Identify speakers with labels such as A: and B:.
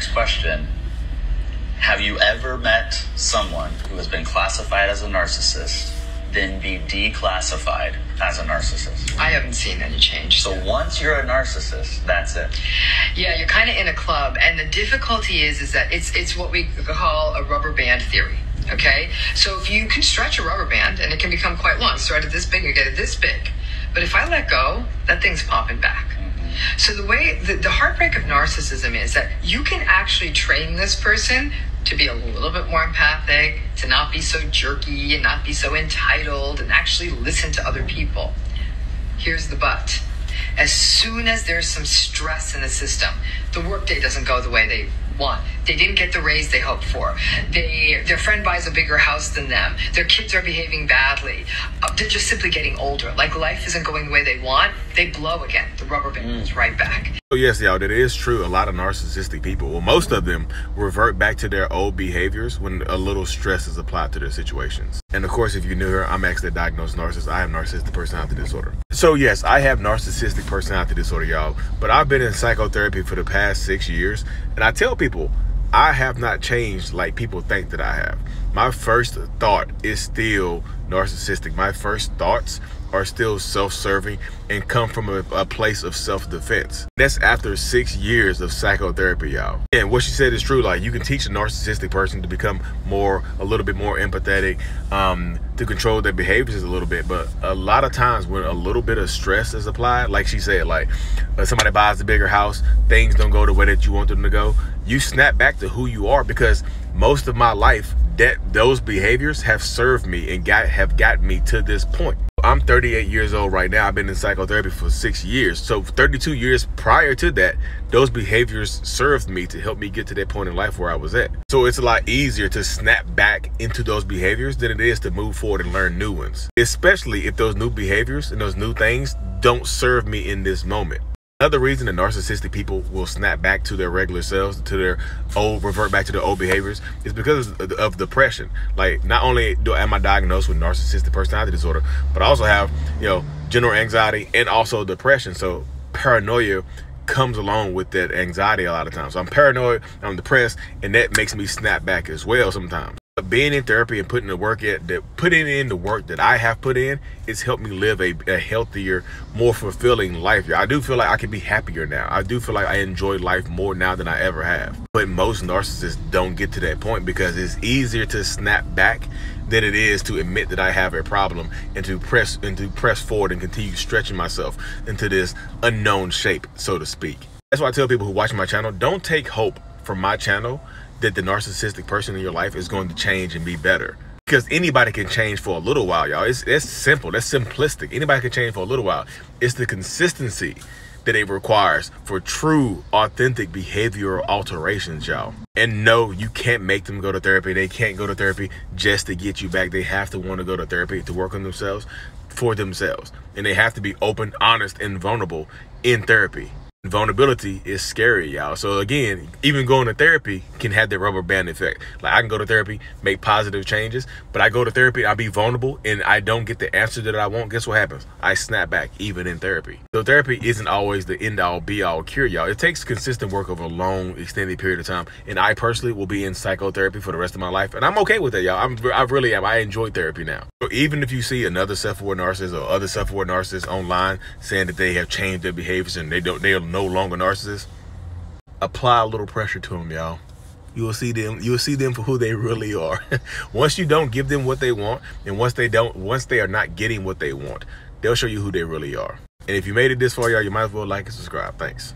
A: next question. Have you ever met someone who has been classified as a narcissist, then be declassified as a narcissist?
B: I haven't seen any change.
A: So once you're a narcissist, that's it.
B: Yeah, you're kind of in a club, and the difficulty is that it's what we call a rubber band theory. Okay, so if you can stretch a rubber band, and it can become quite long, start at this big, you get it this big. But if I let go, that thing's popping back. So the way, the heartbreak of narcissism is that you can actually train this person to be a little bit more empathic, to not be so jerky and not be so entitled, and actually listen to other people. Here's the but. As soon as there's some stress in the system, the workday doesn't go the way they want. They didn't get the raise they hoped for. Their friend buys a bigger house than them. Their kids are behaving badly. They're just simply getting older. Like life isn't going the way they want. They blow again. The rubber band is right back.
C: So yes, y'all, that is true. A lot of narcissistic people, well, most of them revert back to their old behaviors when a little stress is applied to their situations. And of course, if you're new here, I'm actually a diagnosed narcissist. I have narcissistic personality disorder. So yes, I have narcissistic personality disorder, y'all. But I've been in psychotherapy for the past 6 years. And I tell people, I have not changed like people think that I have. My first thought is still narcissistic. My first thoughts are still self-serving and come from a place of self-defense. That's after 6 years of psychotherapy, y'all. And what she said is true. Like, you can teach a narcissistic person to become a little bit more empathetic, to control their behaviors a little bit. But a lot of times when a little bit of stress is applied, like she said, like somebody buys a bigger house, things don't go the way that you want them to go, you snap back to who you are, because most of my life, those behaviors have served me and have gotten me to this point. I'm 38 years old right now. I've been in psychotherapy for 6 years. So 32 years prior to that, those behaviors served me to help me get to that point in life where I was at. So it's a lot easier to snap back into those behaviors than it is to move forward and learn new ones, especially if those new behaviors and those new things don't serve me in this moment. Another reason that narcissistic people will snap back to their regular selves, revert back to their old behaviors, is because of depression. Like, not only am I diagnosed with narcissistic personality disorder, but I also have, general anxiety and also depression. So paranoia comes along with that anxiety a lot of times. So I'm paranoid, I'm depressed, and that makes me snap back as well sometimes. Being in therapy and putting in the work that I have put in, it's helped me live a healthier, more fulfilling life. I do feel like I can be happier now. I do feel like I enjoy life more now than I ever have. But most narcissists don't get to that point because it's easier to snap back than it is to admit that I have a problem and to press forward and continue stretching myself into this unknown shape, so to speak. That's why I tell people who watch my channel, don't take hope from my channel that the narcissistic person in your life is going to change and be better. Because anybody can change for a little while, y'all. It's simple. That's simplistic. Anybody can change for a little while. It's the consistency that it requires for true, authentic behavioral alterations, y'all. And no, you can't make them go to therapy. They can't go to therapy just to get you back. They have to want to go to therapy to work on themselves, for themselves. And they have to be open, honest, and vulnerable in therapy. Vulnerability is scary, y'all. So again, even going to therapy can have that rubber band effect. Like, I can go to therapy, make positive changes, but I go to therapy, I be vulnerable, and I don't get the answer that I want. Guess what happens? I snap back, even in therapy. So therapy isn't always the end-all, be-all cure, y'all. It takes consistent work over a long, extended period of time. And I personally will be in psychotherapy for the rest of my life, and I'm okay with that, y'all. I really am. I enjoy therapy now. So even if you see another self-aware narcissist or other self-aware narcissists online saying that they have changed their behaviors and they're no longer narcissists, apply a little pressure to them, y'all. You will see them for who they really are. Once you don't give them what they want, and once they are not getting what they want, they'll show you who they really are. And if you made it this far, y'all, you might as well like and subscribe. Thanks.